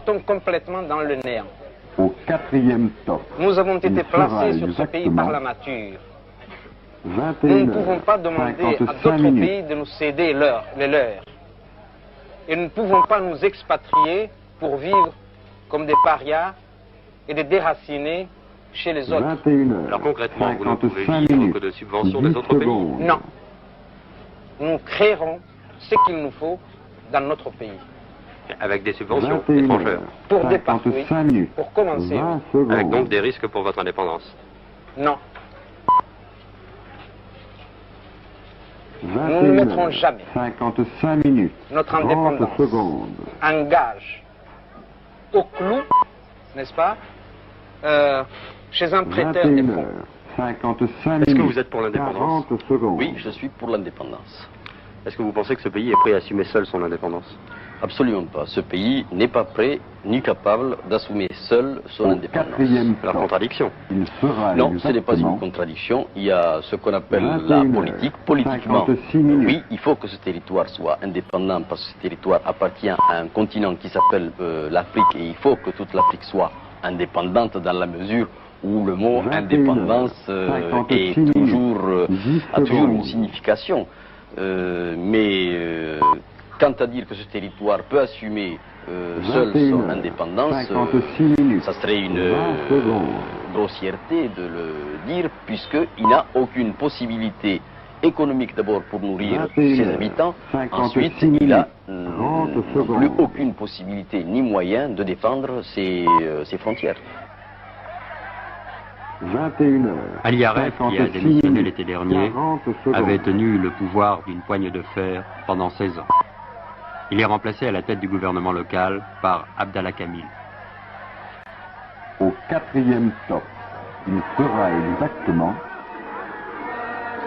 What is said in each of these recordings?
partons complètement dans le néant. Au 4e top. Nous avons été Il placés sera sur ce pays par la nature. 21 Nous ne pouvons pas demander à 55 d'autres minutes. pays de nous céder les leurs. Et nous ne pouvons pas nous expatrier pour vivre comme des parias et des déracinés chez les autres. 21 heures. Alors concrètement, vous ne pouvez 55 vivre minutes. que de subventions 10 des autres pays. secondes. Non. Nous créerons ce qu'il nous faut dans notre pays. Avec des subventions 21 étrangères. heures. Pour départ, oui. 55 minutes. Pour commencer, 20 secondes. Avec donc des risques pour votre indépendance. non. 21 Nous ne mettrons heures. jamais 55 minutes. notre 30 indépendance secondes. en gage au clou, n'est-ce pas, chez un prêteur des 21 fonds. heures. 55 minutes. Est-ce que vous êtes pour l'indépendance? 40 secondes. Oui, je suis pour l'indépendance. Est-ce que vous pensez que ce pays est prêt à assumer seul son indépendance? Absolument pas. Ce pays n'est pas prêt ni capable d'assumer seul son Au indépendance. 4e La top. contradiction. Il sera Non, ce n'est pas une exactement contradiction. Il y a ce qu'on appelle 21 la politique. heures, Politiquement, 56 minutes. oui, il faut que ce territoire soit indépendant parce que ce territoire appartient à un continent qui s'appelle l'Afrique et il faut que toute l'Afrique soit indépendante dans la mesure où le mot 21 indépendance heures, est 56 toujours, 10 a toujours une secondes. signification. Mais quant à dire que ce territoire peut assumer seul 21 son heures, indépendance, 56 minutes. ça serait une 20 secondes. grossièreté de le dire, puisqu'il n'a aucune possibilité économique d'abord pour nourrir 21 ses heures, habitants, 56 ensuite il a 30 plus secondes. aucune possibilité ni moyen de défendre ses frontières. 21 heures. Ali Aref, qui a 56 démissionné minutes, l'été dernier, 40 secondes. avait tenu le pouvoir d'une poigne de fer pendant 16 ans. Il est remplacé à la tête du gouvernement local par Abdallah Kamil. Au 4e top. Il sera exactement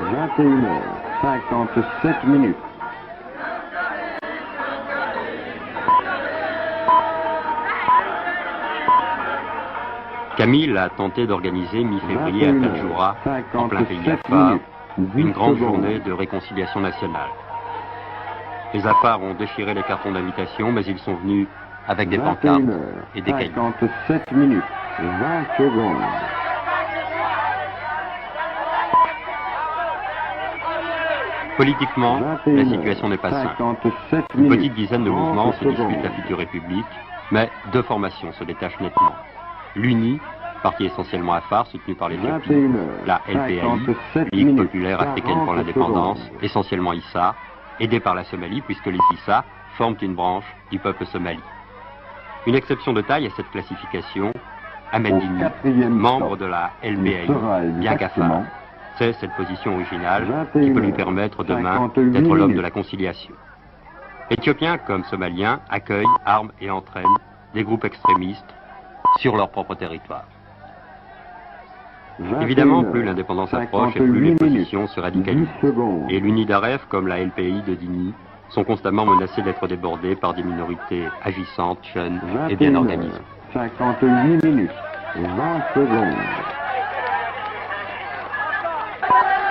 21 heures, 57 minutes. Kamil a tenté d'organiser mi-février à 21 heures, Tadjoura, en plein pays 57 Afar, minutes, 10 une grande secondes. journée de réconciliation nationale. Les Afars ont déchiré les cartons d'invitation, mais ils sont venus avec des 21 pancartes heures, et des cailloux. 57 minutes, 20 secondes. Politiquement, 21 la heures, situation n'est pas simple. 57 Une minutes, petite dizaine de 30 mouvements se disputent secondes. la future République, mais deux formations se détachent nettement. L'UNI, parti essentiellement afar, soutenu par l'Éthiopie, 21 heures, la LPAI, 57 Ligue minutes, populaire africaine pour 40 l'indépendance, secondes. essentiellement Issa, aidée par la Somalie, puisque les Issa forment une branche du peuple somali. Une exception de taille à cette classification, Ahmed Au Dini, 4e membre top. de la Il LPAI, sera bien qu'afar. exactement C'est cette position originale 21 qui peut lui heures, permettre demain 58 d'être l'homme de minutes. la conciliation. Éthiopiens comme Somaliens accueillent, arment et entraînent des groupes extrémistes sur leur propre territoire. 21 Évidemment, heures, plus l'indépendance approche et plus les 58 positions minutes, se radicalisent. 10 secondes. Et l'UNI d'Aref, comme la LPI de Dini, sont constamment menacés d'être débordés par des minorités agissantes, jeunes et 21 bien heures, organisées. 58 minutes, 20 secondes.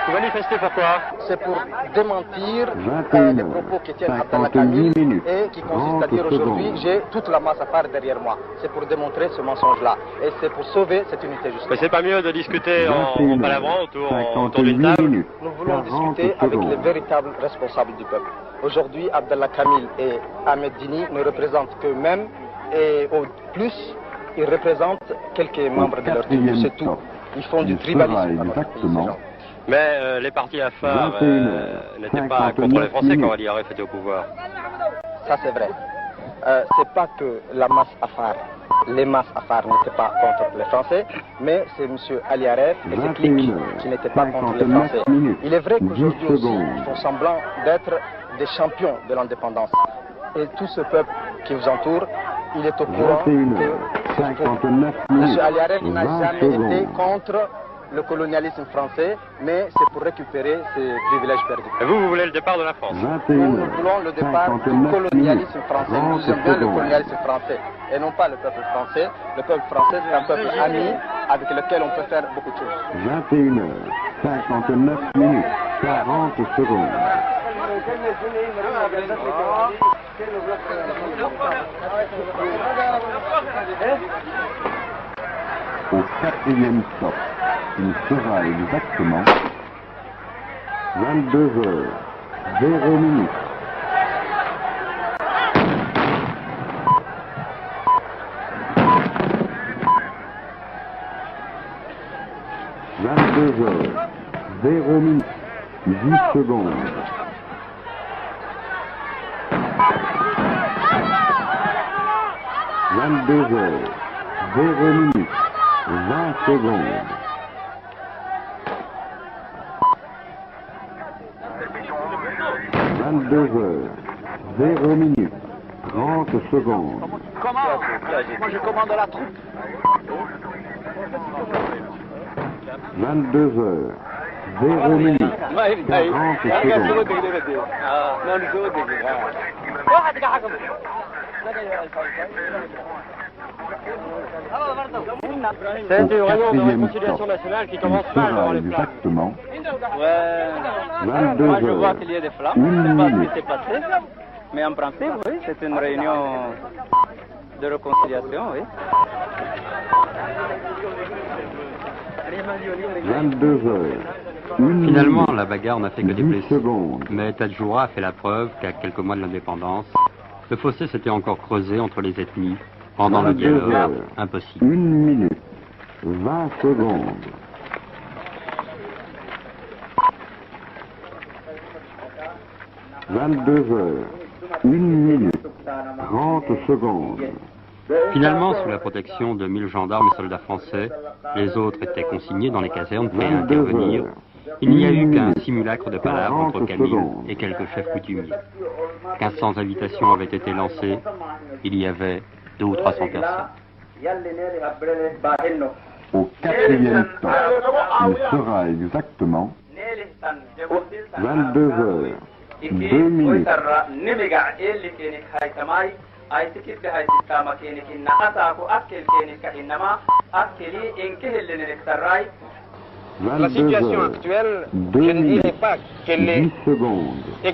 Vous manifestez pourquoi? C'est pour démentir 21 les heures, propos qui tiennent Abdallah 58 Kamil minutes, et qui consistent à 30 dire aujourd'hui secondes. j'ai toute la masse à faire derrière moi. C'est pour démontrer ce mensonge-là. Et c'est pour sauver cette unité Mais justement. c'est pas mieux de discuter 21 palavrant heures, autour d'une 58 table? minutes, Nous voulons 40 discuter avec les secondes. véritables responsables du peuple. Aujourd'hui, Abdallah Kamil et Ahmed Dini ne représentent qu'eux-mêmes et au plus, ils représentent quelques membres de leur tribu, c'est tout. Ils font du Il tribalisme sera dans notre pays, exactement ces gens. Mais les partis afar 21 heures, n'étaient pas 59 contre les Français minutes. quand Ali Aref était au pouvoir. Ça, c'est vrai. C'est pas que la masse afar, les masses afar n'étaient pas contre les Français, mais c'est M. Ali Aref et ses 21 cliques heures, qui n'étaient pas contre les 59 Français. minutes, Il est vrai 10 qu'aujourd'hui aussi, secondes. ils font semblant d'être des champions de l'indépendance. Et tout ce peuple qui vous entoure, il est au courant 21 que heures, c'est faux. 59 M. minutes, Ali Aref n'a 20 jamais été secondes. contre le colonialisme français, mais c'est pour récupérer ses privilèges perdus. Et vous voulez le départ de la France? 21 Nous, nous heures, voulons le départ du 59 colonialisme minutes, français. 30 Nous aimons bien le secondes. colonialisme français et non pas le peuple français. Le peuple français, c'est un peuple ami avec lequel on peut faire beaucoup de choses. 21 heures, 59 minutes, 40 secondes. Au quatrième stop, il sera exactement 22h00. 22h00, 10 secondes. 22h00, 20 secondes. 22h00, 30 secondes. Comment? Moi je commande la troupe. 22h00, 40 secondes. C'est une Au réunion de quatrième réconciliation stop, nationale qui il commence mal sera dans les plans. exactement Ouais. 22 Moi je vois heures, qu'il y a des flammes, une je ne sais pas ce minute. qui s'est passé. Mais en principe, oui, c'est une réunion de réconciliation, oui. 22h, 1 Finalement, minute, la bagarre n'a fait que 10 déplacer. secondes. Mais Tadjoura a fait la preuve qu'à quelques mois de l'indépendance, le fossé s'était encore creusé entre les ethnies, rendant le 22 dialogue heures, impossible. 1 minute, 20 secondes. 22h, 1 minute, 30 secondes. Finalement, sous la protection de 1000 gendarmes et soldats français, les autres étaient consignés dans les casernes prêts à 22 intervenir. heures, Il n'y a 1 eu qu'un minute, simulacre de palabre 40 entre Camille secondes. et quelques chefs coutumiers. 1500 invitations avaient été lancées. Il y avait 200 ou 300 personnes. Au quatrième stop, il sera exactement 22h, 2 minutes. La situation 22h, actuelle, 2 je ne dirais minutes, pas qu'elle est 10 secondes.